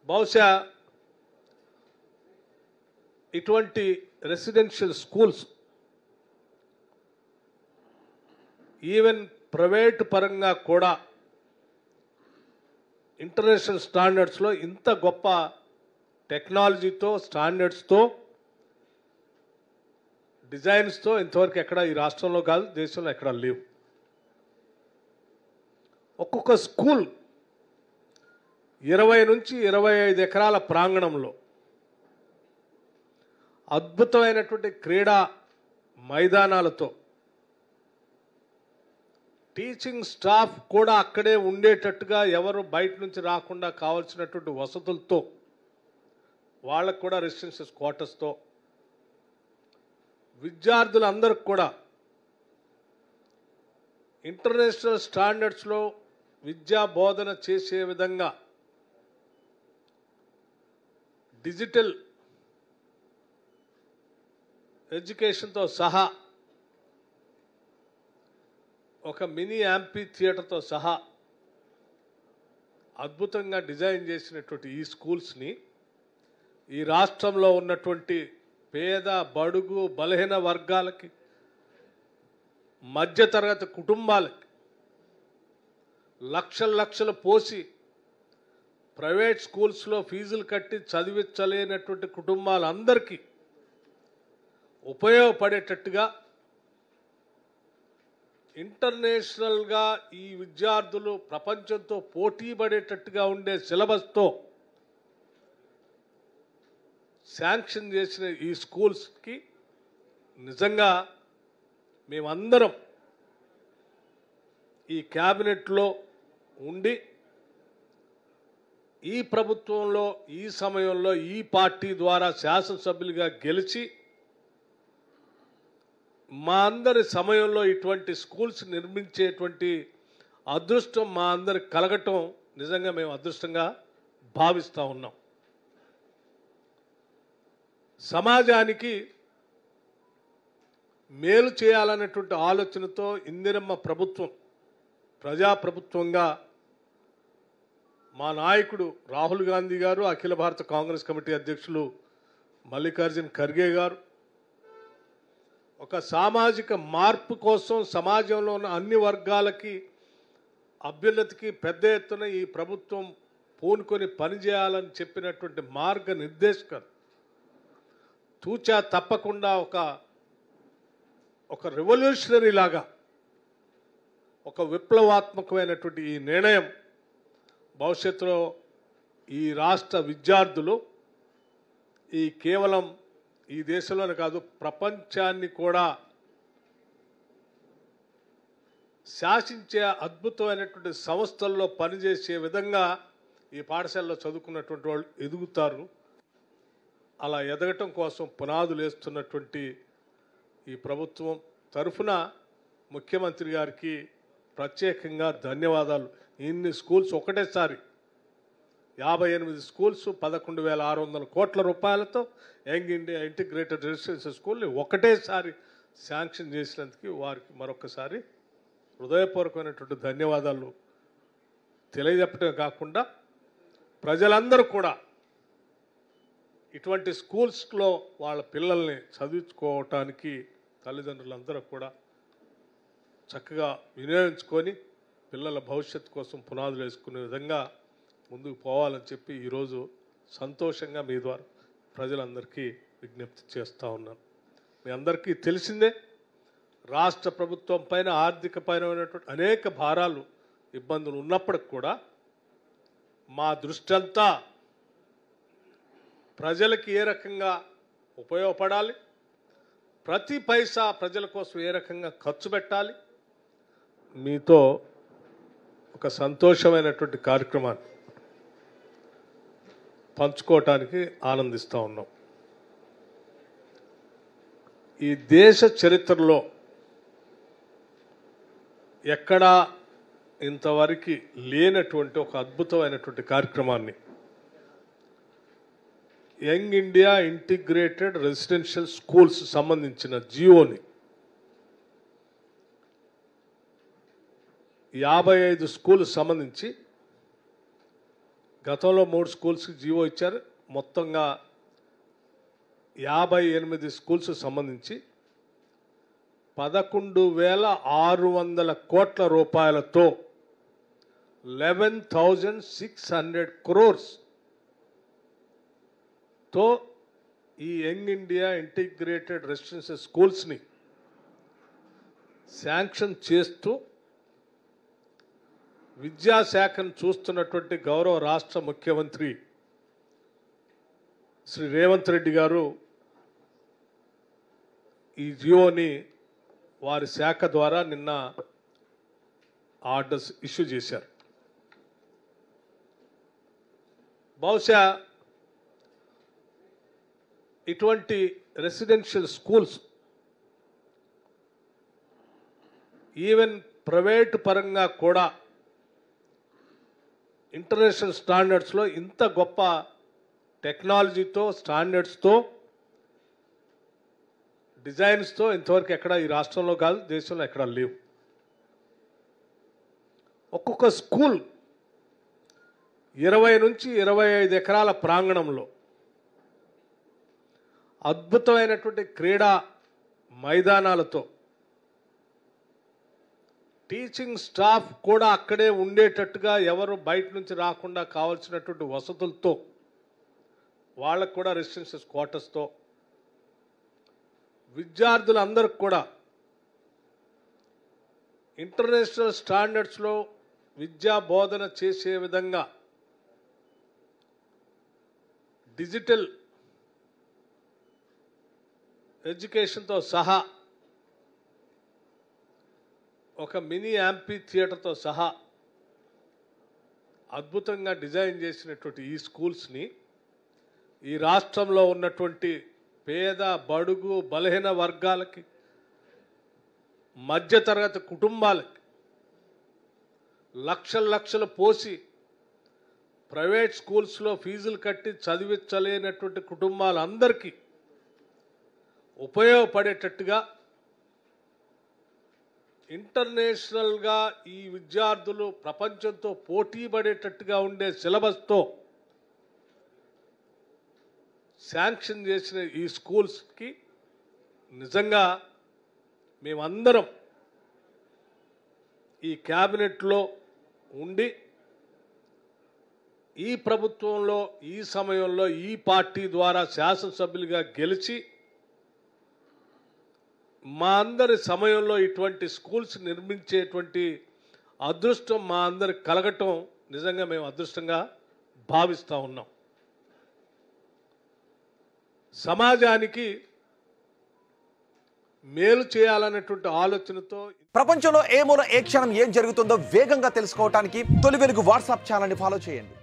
బహుశా ఇటువంటి residential schools even private పరంగా కూడా ఇంటర్నేషనల్ స్టాండర్డ్స్లో ఇంత గొప్ప టెక్నాలజీతో స్టాండర్డ్స్తో డిజైన్స్తో ఇంతవరకు ఎక్కడ ఈ రాష్ట్రంలో కాదు దేశంలో ఎక్కడ లేవు. ఒక్కొక్క స్కూల్ 20 నుంచి 25 ఎకరాల ప్రాంగణంలో అద్భుతమైనటువంటి క్రీడా మైదానాలతో టీచింగ్ స్టాఫ్ కూడా అక్కడే ఉండేటట్టుగా ఎవరు బయట నుంచి రాకుండా కావాల్సినటువంటి వసతులతో వాళ్ళకు కూడా రెసిడెన్షియల్ క్వార్టర్స్తో విద్యార్థులందరికీ కూడా ఇంటర్నేషనల్ స్టాండర్డ్స్లో విద్యా బోధన చేసే విధంగా డిజిటల్ ఎడ్యుకేషన్తో సహా ఒక మినీ యాంపీ థియేటర్తో సహా అద్భుతంగా డిజైన్ చేసినటువంటి ఈ స్కూల్స్ని ఈ రాష్ట్రంలో ఉన్నటువంటి పేద బడుగు బలహీన వర్గాలకి మధ్యతరగతి కుటుంబాలకి లక్షలు పోసి ప్రైవేట్ స్కూల్స్లో ఫీజులు కట్టి చదివించలేనటువంటి కుటుంబాలందరికీ ఉపయోగపడేటట్టుగా ఇంటర్నేషనల్గా ఈ విద్యార్థులు ప్రపంచంతో పోటీ పడేటట్టుగా ఉండే సిలబస్తో శాంక్షన్ చేసిన ఈ స్కూల్స్కి నిజంగా మేమందరం ఈ క్యాబినెట్లో ఉండి ఈ ప్రభుత్వంలో ఈ సమయంలో ఈ పార్టీ ద్వారా శాసనసభ్యులుగా గెలిచి మా అందరి సమయంలో ఇటువంటి స్కూల్స్ నిర్మించేటువంటి అదృష్టం మా అందరికి కలగటం నిజంగా మేము అదృష్టంగా భావిస్తూ ఉన్నాం. సమాజానికి మేలు చేయాలనేటువంటి ఆలోచనతో ఇందిరమ్మ ప్రభుత్వం ప్రజాప్రభుత్వంగా మా నాయకుడు రాహుల్ గాంధీ గారు, అఖిల భారత కాంగ్రెస్ కమిటీ అధ్యక్షులు మల్లికార్జున్ ఖర్గే గారు ఒక సామాజిక మార్పు కోసం సమాజంలో ఉన్న అన్ని వర్గాలకి అభ్యున్నతికి పెద్ద ఎత్తున ఈ ప్రభుత్వం పూనుకొని పనిచేయాలని చెప్పినటువంటి మార్గనిర్దేశకం తూచా తప్పకుండా ఒక రెవల్యూషనరీ లాగా ఒక విప్లవాత్మకమైనటువంటి ఈ నిర్ణయం భవిష్యత్తులో ఈ రాష్ట్ర విద్యార్థులు కేవలం ఈ దేశంలోనే కాదు ప్రపంచాన్ని కూడా శాసించే అద్భుతమైనటువంటి సంస్థల్లో పనిచేసే విధంగా ఈ పాఠశాలలో చదువుకున్నటువంటి వాళ్ళు ఎదుగుతారు. అలా ఎదగటం కోసం పునాదులు వేస్తున్నటువంటి ఈ ప్రభుత్వం తరఫున ముఖ్యమంత్రి గారికి ప్రత్యేకంగా ధన్యవాదాలు. ఇన్ని స్కూల్స్ ఒకటేసారి 58 స్కూల్స్ 11,600 కోట్ల రూపాయలతో యంగ్ ఇండియా ఇంటిగ్రేటెడ్ రెసిడెన్షియల్ స్కూల్ని ఒకటేసారి శాంక్షన్ చేసినందుకు వారికి మరొకసారి హృదయపూర్వకమైనటువంటి ధన్యవాదాలు తెలియజెప్పటమే కాకుండా ప్రజలందరూ కూడా ఇటువంటి స్కూల్స్లో వాళ్ళ పిల్లల్ని చదివించుకోవటానికి తల్లిదండ్రులందరూ కూడా చక్కగా వినియోగించుకొని పిల్లల భవిష్యత్తు కోసం పునాదులు వేసుకునే విధంగా ముందుకు పోవాలని చెప్పి ఈరోజు సంతోషంగా మీ ద్వారా ప్రజలందరికీ విజ్ఞప్తి చేస్తూ ఉన్నాను. మీ అందరికీ తెలిసిందే రాష్ట్ర ప్రభుత్వం పైన ఆర్థిక పరమైనటువంటి అనేక భారాలు ఇబ్బందులు ఉన్నప్పటికి కూడా మా దృష్టి అంతా ప్రజలకి ఏ రకంగా ఉపయోగపడాలి, ప్రతి పైసా ప్రజల కోసం ఏ రకంగా ఖర్చు పెట్టాలి, మీతో ఒక సంతోషమైనటువంటి కార్యక్రమాన్ని పంచుకోవటానికి ఆనందిస్తూ ఉన్నాం. ఈ దేశ చరిత్రలో ఎక్కడా ఇంతవరకు లేనటువంటి ఒక అద్భుతమైనటువంటి కార్యక్రమాన్ని young India integrated residential schools సంబంధించిన జియోని 55 స్కూల్ సంబంధించి గతంలో 3 స్కూల్స్కి జీవో ఇచ్చారు. మొత్తంగా 58 స్కూల్స్ సంబంధించి 11,600 కోట్ల రూపాయలతో 11,600 crores తో ఈ యంగ్ ఇండియా ఇంటిగ్రేటెడ్ రెసిడెన్షియల్ స్కూల్స్ని శాంక్షన్ చేస్తూ విద్యాశాఖను చూస్తున్నటువంటి గౌరవ రాష్ట్ర ముఖ్యమంత్రి శ్రీ రేవంత్ రెడ్డి గారు ఈ జియోని వారి శాఖ ద్వారా నిన్న ఆర్డర్స్ ఇష్యూ చేశారు. బహుశా ఇటువంటి రెసిడెన్షియల్ స్కూల్స్ ఈవెన్ ప్రైవేట్ పరంగా కూడా ఇంటర్నేషనల్ స్టాండర్డ్స్లో ఇంత గొప్ప టెక్నాలజీతో స్టాండర్డ్స్తో డిజైన్స్తో ఇంతవరకు ఎక్కడ ఈ రాష్ట్రంలో కాదు దేశంలో ఎక్కడ లేవు. ఒక్కొక్క స్కూల్ 20 నుంచి 25 ఎకరాల ప్రాంగణంలో అద్భుతమైనటువంటి క్రీడా మైదానాలతో టీచింగ్ స్టాఫ్ కూడా అక్కడే ఉండేటట్టుగా ఎవరు బయట నుంచి రాకుండా కావాల్సినటువంటి వసతులతో వాళ్ళకు కూడా రెసిడెన్షియల్ క్వార్టర్స్తో విద్యార్థులందరికీ కూడా ఇంటర్నేషనల్ స్టాండర్డ్స్లో విద్యా బోధన చేసే విధంగా డిజిటల్ ఎడ్యుకేషన్తో సహా ఒక మినీ యాంపీ థియేటర్తో సహా అద్భుతంగా డిజైన్ చేసినటువంటి ఈ స్కూల్స్ని ఈ రాష్ట్రంలో ఉన్నటువంటి పేద బడుగు బలహీన వర్గాలకి మధ్యతరగతి కుటుంబాలకి లక్షలు పోసి ప్రైవేట్ స్కూల్స్లో ఫీజులు కట్టి చదివించలేనటువంటి కుటుంబాలందరికీ ఉపయోగపడేటట్టుగా ఇంటర్నేషనల్గా ఈ విద్యార్థులు ప్రపంచంతో పోటీ పడేటట్టుగా ఉండే సిలబస్తో శాంక్షన్ చేసిన ఈ స్కూల్స్కి నిజంగా మేమందరం ఈ క్యాబినెట్లో ఉండి ఈ ప్రభుత్వంలో ఈ సమయంలో ఈ పార్టీ ద్వారా శాసనసభ్యులుగా గెలిచి మా అందరి సమయంలో ఇటువంటి స్కూల్స్ నిర్మించేటువంటి అదృష్టం మా అందరికి కలగటం నిజంగా మేము అదృష్టంగా భావిస్తూ ఉన్నాం. సమాజానికి మేలు చేయాలనేటువంటి ఆలోచనతో ప్రపంచంలో ఏ మూల ఏ క్షణం ఏం జరుగుతుందో వేగంగా తెలుసుకోవడానికి తొలి వెలుగు వాట్సాప్ ఛానల్ని ఫాలో చేయండి.